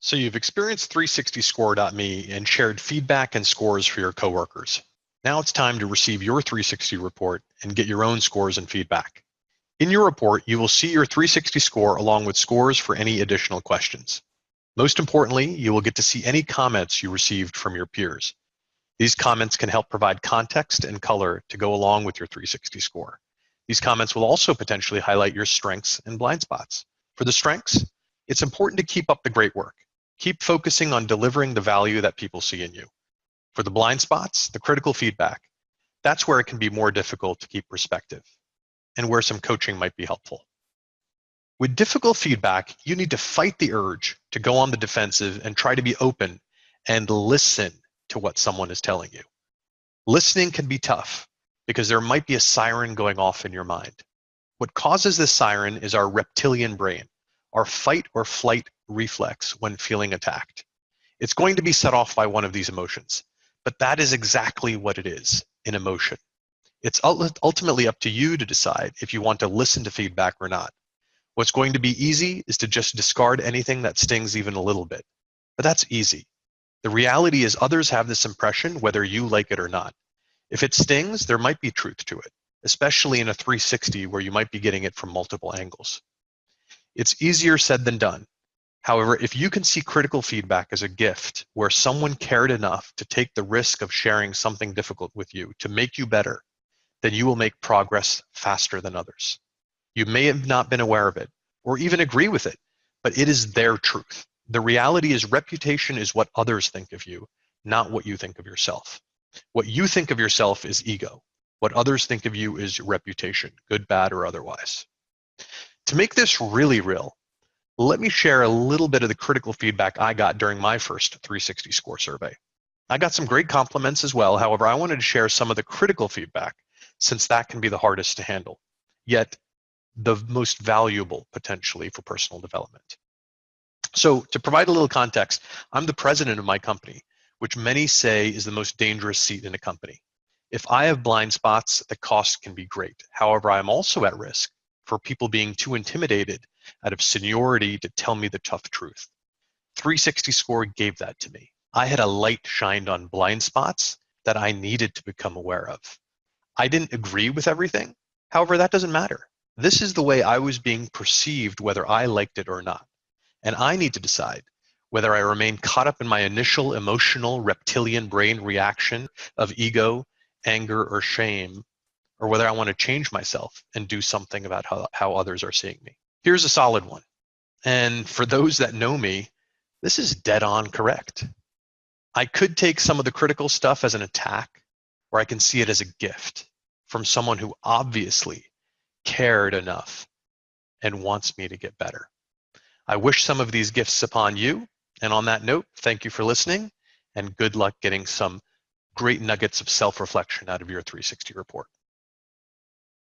So you've experienced 360ScoreMe and shared feedback and scores for your coworkers. Now it's time to receive your 360 report and get your own scores and feedback. In your report, you will see your 360 score along with scores for any additional questions. Most importantly, you will get to see any comments you received from your peers. These comments can help provide context and color to go along with your 360 score. These comments will also potentially highlight your strengths and blind spots. For the strengths, it's important to keep up the great work. Keep focusing on delivering the value that people see in you. For the blind spots, the critical feedback, that's where it can be more difficult to keep perspective and where some coaching might be helpful. With difficult feedback, you need to fight the urge to go on the defensive and try to be open and listen to what someone is telling you. Listening can be tough because there might be a siren going off in your mind. What causes this siren is our reptilian brain, our fight or flight reflex when feeling attacked. It's going to be set off by one of these emotions, but that is exactly what it is, an emotion. It's ultimately up to you to decide if you want to listen to feedback or not. What's going to be easy is to just discard anything that stings even a little bit, but that's easy. The reality is others have this impression whether you like it or not. If it stings, there might be truth to it, especially in a 360 where you might be getting it from multiple angles. It's easier said than done. However, if you can see critical feedback as a gift where someone cared enough to take the risk of sharing something difficult with you to make you better, then you will make progress faster than others. You may have not been aware of it or even agree with it, but it is their truth. The reality is reputation is what others think of you, not what you think of yourself. What you think of yourself is ego. What others think of you is reputation, good, bad, or otherwise. To make this really real, let me share a little bit of the critical feedback I got during my first 360 score survey. I got some great compliments as well. However, I wanted to share some of the critical feedback since that can be the hardest to handle, yet the most valuable potentially for personal development. So to provide a little context, I'm the president of my company, which many say is the most dangerous seat in a company. If I have blind spots, the cost can be great. However, I'm also at risk for people being too intimidated out of seniority to tell me the tough truth. 360 Score gave that to me. I had a light shined on blind spots that I needed to become aware of. I didn't agree with everything. However, that doesn't matter. This is the way I was being perceived, whether I liked it or not. And I need to decide whether I remain caught up in my initial emotional reptilian brain reaction of ego, anger, or shame, or whether I want to change myself and do something about how others are seeing me. Here's a solid one. And for those that know me, this is dead on correct. I could take some of the critical stuff as an attack, or I can see it as a gift from someone who obviously cared enough and wants me to get better. I wish some of these gifts upon you. And on that note, thank you for listening and good luck getting some great nuggets of self-reflection out of your 360 report.